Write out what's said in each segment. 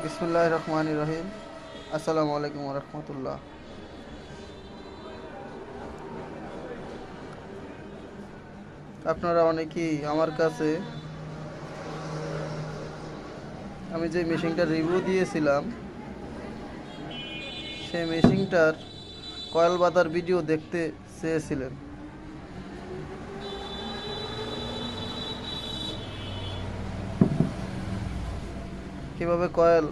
বিসমিল্লাহির রহমানির রহিম। আসসালামু আলাইকুম ওয়া রাহমাতুল্লাহ। আপনারা অনেকেই আমার কাছে আমি যে মেশিনটার রিভিউ দিয়েছিলাম সেই মেশিনটার কয়েল বাঁধার ভিডিও দেখতে চেয়েছিলেন। কীভাবে কয়েল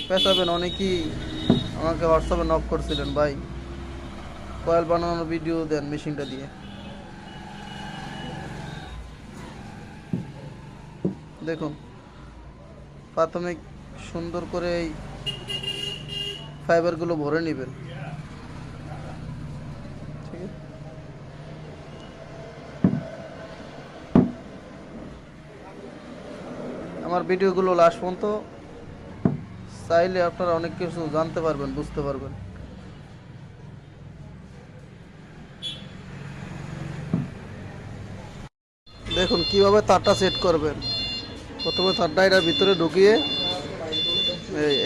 পেঁচাবেন অনেকেই আমাকে হোয়াটসঅ্যাপে নক করছিলেন, ভাই কয়েল বানানোর ভিডিও দেন মেশিনটা দিয়ে। দেখুন, প্রাথমিক সুন্দর করে এই ফাইবারগুলো ভরে নেবেন। ঠিক আছে, আমার ভিডিওগুলো লাস্ট পর্যন্ত চাইলে আপনারা অনেক কিছু জানতে পারবেন, বুঝতে পারবেন। দেখুন কিভাবে তারটা সেট করবেন। প্রথমে তারটা এটার ভিতরে ঢুকিয়ে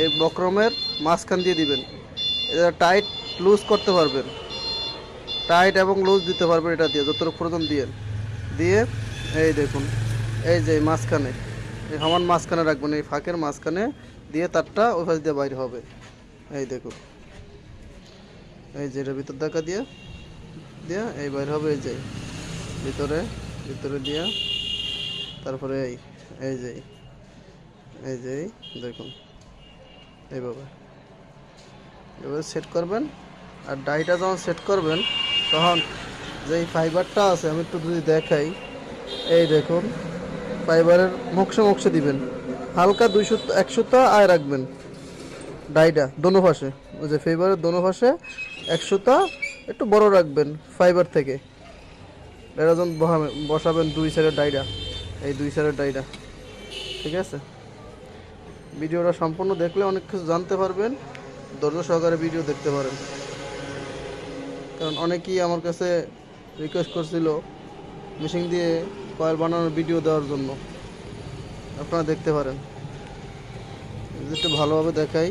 এই বক্রমের মাঝখান দিয়ে দিবেন। এটা টাইট লুজ করতে পারবেন, টাইট এবং লুজ দিতে পারবেন। এটা দিয়ে যতটুকু প্রয়োজন দিয়ে এই দেখুন, এই যে মাঝখানে এই সমান মাঝখানে রাখবেন, এই ফাঁকের মাঝখানে দিয়ে তারটা ওই পাশ দিয়ে বাইরে হবে। এই দেখুন, এই যে এটা ভিতর দেখা দিয়ে দিয়ে এই বাইরে হবে। এই যে ভিতরে ভিতরে দিয়া তারপরে এই যে এই যে দেখুন এইভাবে এভাবে সেট করবেন। আর ডাইটা যখন সেট করবেন তখন যেই ফাইবারটা আছে আমি একটু যদি দেখাই, এই দেখুন ফাইবারের মোকসে দিবেন, হালকা 200-1 সুতা আয় রাখবেন। ডাইটা দোনো পাশে, ওই যে ফাইবারের দোনো পাশে 1 সুতা একটু বড় রাখবেন ফাইবার থেকে। এটা যখন বসাবেন 2 সাইডের ডাইটা, এই 2 সাইডের ডাইটা। ঠিক আছে, ভিডিওটা সম্পূর্ণ দেখলে অনেক কিছু জানতে পারবেন। ধৈর্য সহকারে ভিডিও দেখতে পারেন, কারণ অনেকেই আমার কাছে রিকোয়েস্ট করছিল মেশিন দিয়ে কয়েল বানানোর ভিডিও দেওয়ার জন্য। আপনারা দেখতে পারেন, একটু ভালোভাবে দেখাই।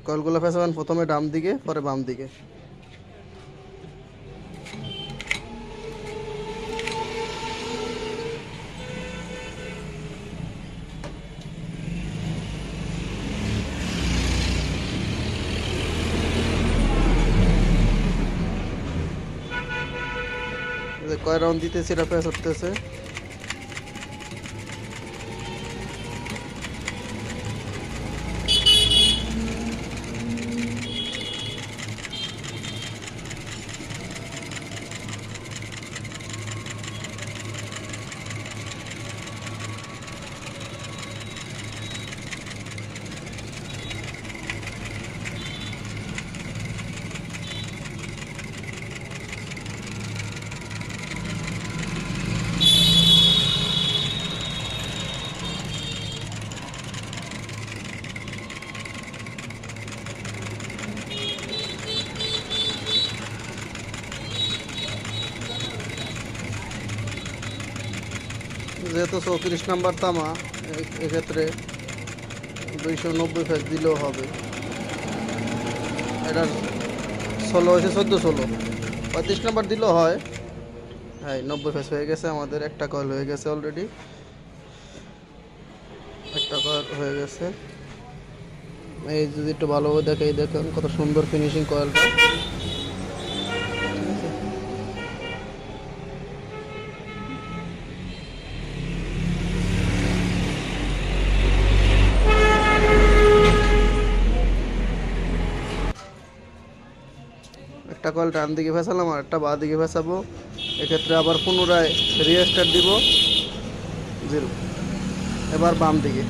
কয়েলগুলো ফেসাবেন প্রথমে ডান দিকে, পরে বাম দিকে। কয় রাউন্ড দিতেছে এটা ফেস উঠতেছে। যেহেতু 34 নাম্বার তামা, এক্ষেত্রে 290 ফেস দিলেও হবে। এটার 16 হয়েছে 14-16, 35 নাম্বার দিলেও হয়। হ্যাঁ, 90 ফেস হয়ে গেছে আমাদের। একটা কয়েল হয়ে গেছে অলরেডি, একটা কয়েল হয়ে গেছে। এই যদি একটু ভালোভাবে দেখে, দেখেন কত সুন্দর ফিনিশিং কয়েলটা। একটা কয়েল ডান দিকে ফেসালাম আর একটা বাঁ দিকে ফেসাবো। এক্ষেত্রে আবার পুনরায় রিস্টার্ট দিব 0। এবার বাম দিকে।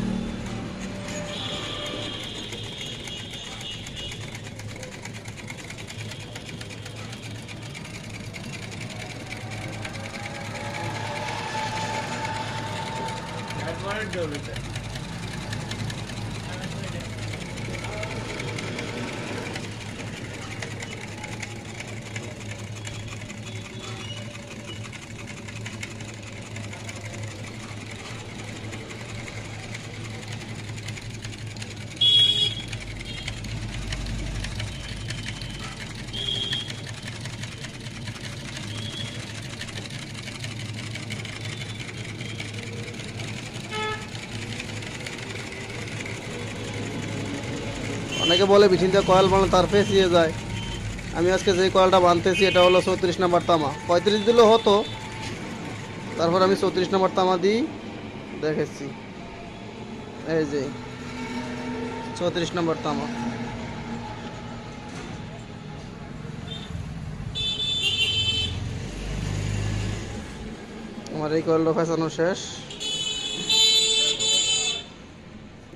অনেকে বলে বিচিন্তা কয়েল বানালে তার ফেঁসিয়ে যায়। আমি আজকে যে কয়েলটা বানতেছি এটা হলো 34 নম্বর তামা, 35 দিলেও হতো, তারপর আমি 34 নম্বর তামা দিই দেখেছি। এই যে 34 নম্বর তামা। আমার এই কয়েলটা ফেসানো শেষ।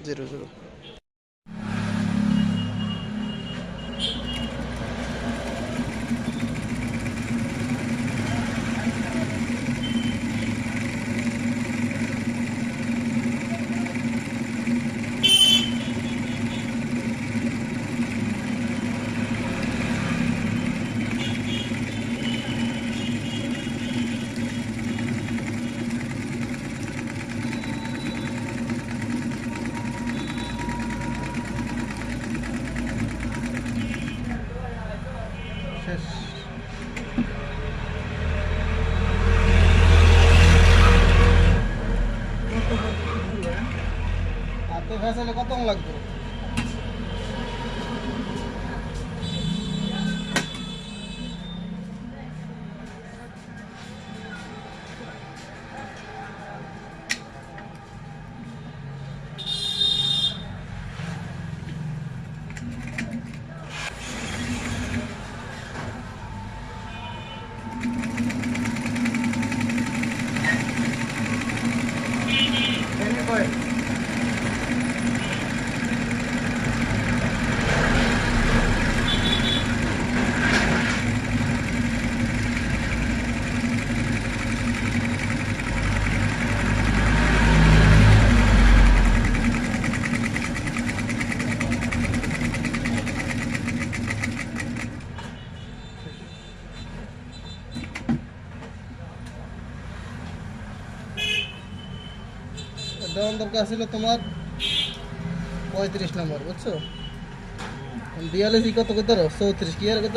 00। শেষ। হাতে ফেসালে কত লাগবে? দেওয়ার দরকার ছিল তোমার 35 নম্বর, বুঝছো? বিয়াল্লিশ কত কত 34 কি আর কত?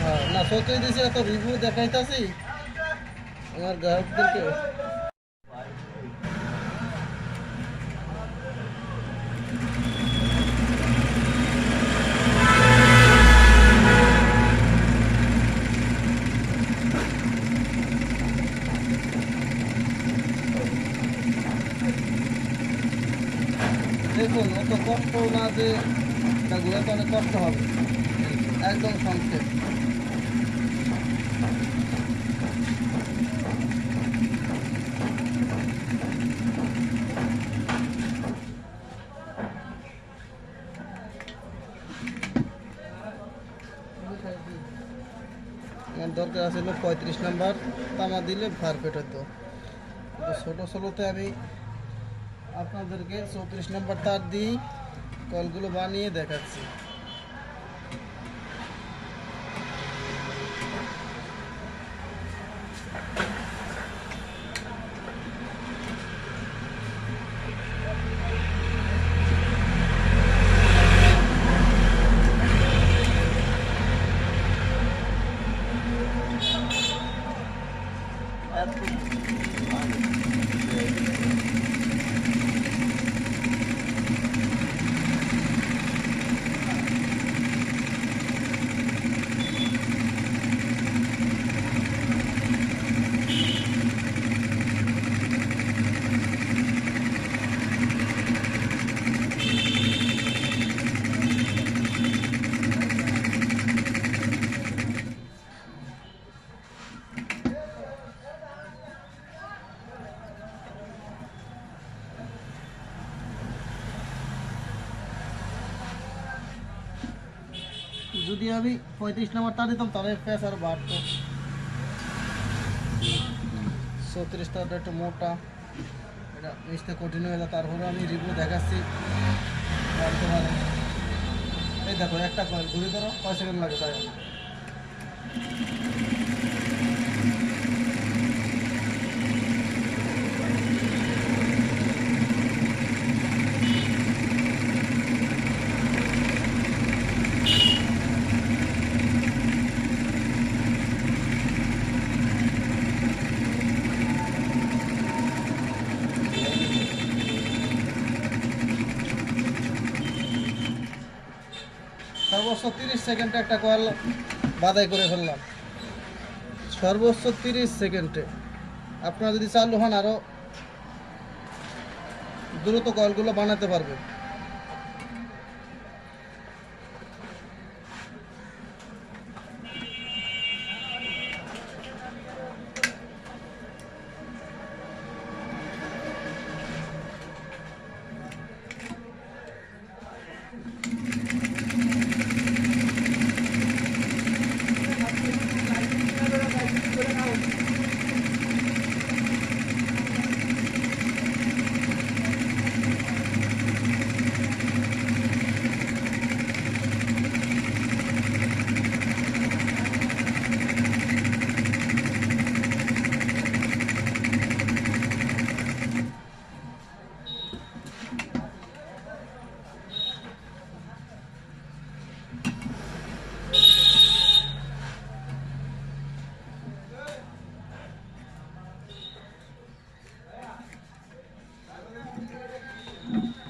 হ্যাঁ না 34 দিয়েছি, এত রিভিউ দেখাইতেছি আমার গ্রাহকদেরকে। দেখুন অত কষ্ট না, যে এটা ঘুরাতে অনেক কষ্ট হবে, একদম সংক্ষেপ। আমার দরকার আছিল 35 নাম্বার তামা দিলে পারফেক্ট হতো। ছোটো ছোটোতে আমি আপনাদেরকে 34 নম্বর তার দিই কলগুলো বানিয়ে দেখাচ্ছি। যদি আমি 35 নম্বর তার দিতাম তাহলে ফেস আর বাড়তো। 34 তারটা একটু মোটা, এটা নিচটা কঠিন হয়ে যায়। তারপরে আমি রিভিউ দেখাচ্ছি, বাড়তে পারে। এই দেখো একটা কয়েল ঘুরে ধরো, কয় সেকেন্ড লাগে তাই। সর্বোচ্চ 30 সেকেন্ডে একটা কয়েল বাদাই করে ফেললাম, সর্বোচ্চ 30 সেকেন্ডে। আপনারা যদি চালু হন আরও দ্রুত কয়েলগুলো বানাতে পারবেন।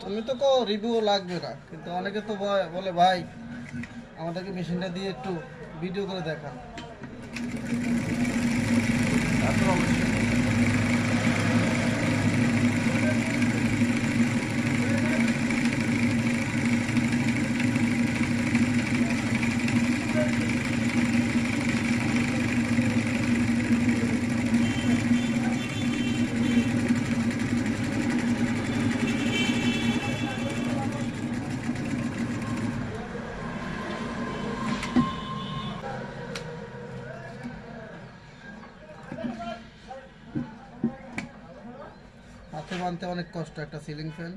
তুমি তো কো রিভিউ লাগবে না, কিন্তু অনেকে তো বলে ভাই আমাদেরকে মেশিনটা দিয়ে একটু ভিডিও করে দেখান। হাতে বানতে অনেক কষ্ট একটা সিলিং ফ্যান।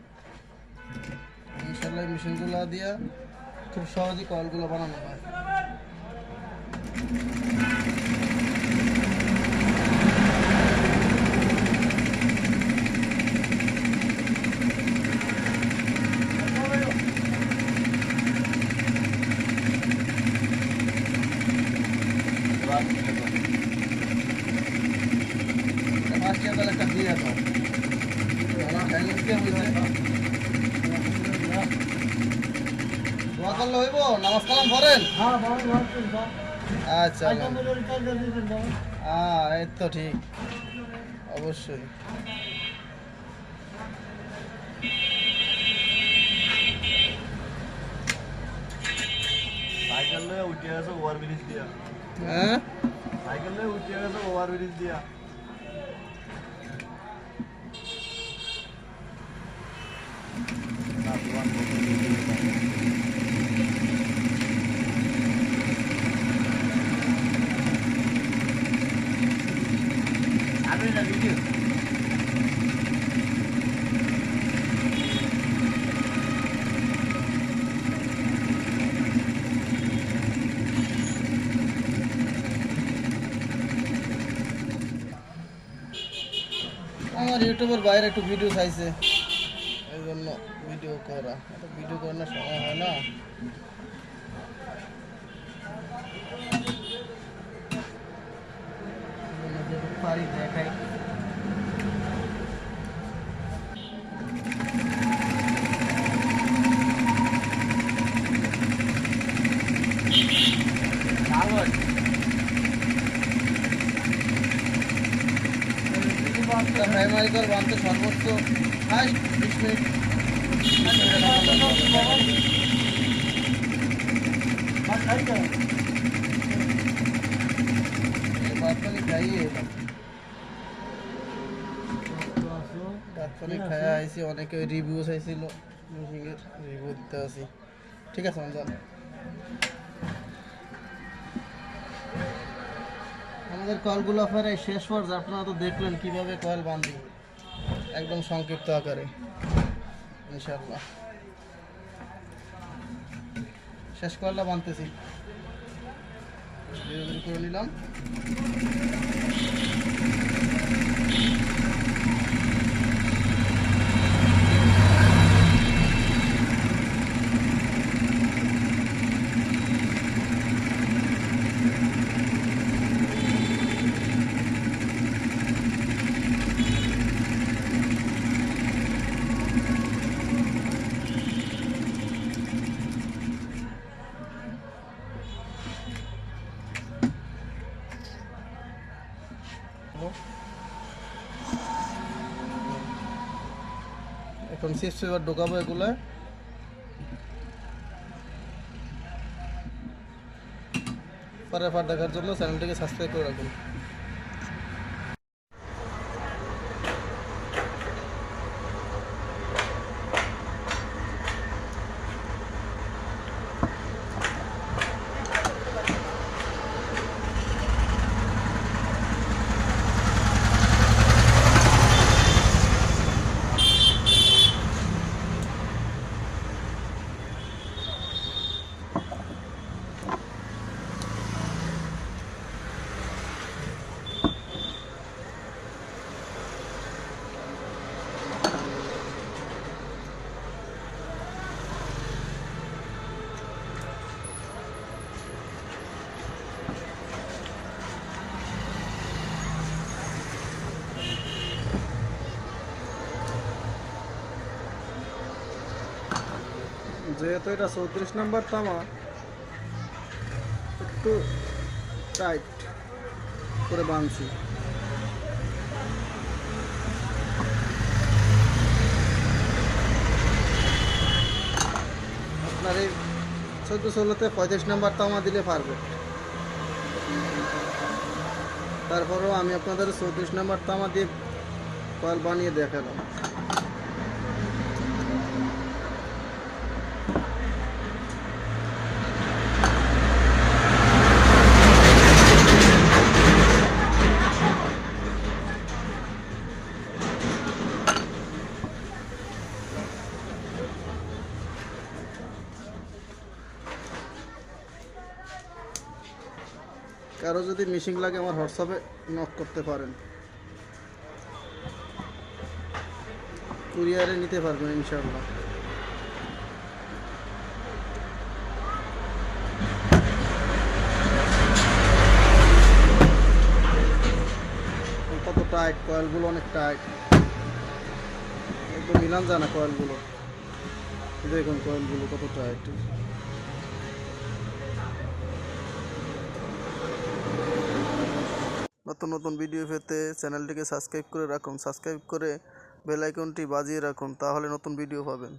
ইনশাল্লাহ মেশিনগুলো দিয়ে খুব সহজেই কয়েলগুলো বানানো হয়। একটা দিয়ে দাও, দোয়া করলে হইব। নামাজ কালাম পড়েন? আচ্ছা, এই তো ঠিক, অবশ্যই। সাইকেল লয়ে উঠে গেছে ওভারব্রিজ দিয়া। হ্যাঁ, সাইকেল লয়ে উঠে গেছে ওভারব্রিজ দিয়া। আমার ইউটিউবের বাইরে একটু ভিডিও চাইছে, এই জন্য ভিডিও করা। ভিডিও করানোর সময় হয় না। পারি দেখাই। প্রাইমারি কল বানতে সর্বোচ্চ 20 মিনিট। বাচ্চাকে খাইয়ে বাচ্চাকে খাইয়া আইসি, অনেকে রিভিউ চাইছিল, মিউজিকের রিভিউ দিতে আসি। ঠিক আছে যান। আমাদের কয়েলগুলো ফেরে শেষ পর্যায়ে আপনারা তো দেখলেন কিভাবে কয়েল বাঁধি, একদম সংক্ষিপ্ত আকারে। ইনশাআল্লাহ শেষ কয়েলটা বাঁধতেছি, করে নিলাম। এখন চিপস ফেভার ঢোকাবো এগুলো। পরের পার্ট দেখার জন্য চ্যানেলটিকে সাবস্ক্রাইব করে রাখুন। যেহেতু এটা 34 নম্বর তামা, একটু টাইট করে বাঁধছি। আপনার এই 14-16-তে 35 নম্বর তামা দিলে পারফেক্ট। তারপরেও আমি আপনাদের 34 নম্বর তামা দিয়ে কয়েল বানিয়ে দেখালাম। কারো যদি মিশিং লাগে আমার হোয়াটসঅ্যাপে নক করতে পারেন, কুরিয়ারে নিতে পারবেন ইনশাআল্লাহ। কত টাইট কয়েলগুলো, অনেক টাইট, একদম মিলান যায় না কয়েলগুলো। দেখুন কয়েলগুলো কত টাইট। নতুন নতুন ভিডিও পেতে চ্যানেলটিকে সাবস্ক্রাইব করে রাখুন, সাবস্ক্রাইব করে বেল আইকনটি বাজিয়ে রাখুন, তাহলে নতুন ভিডিও পাবেন।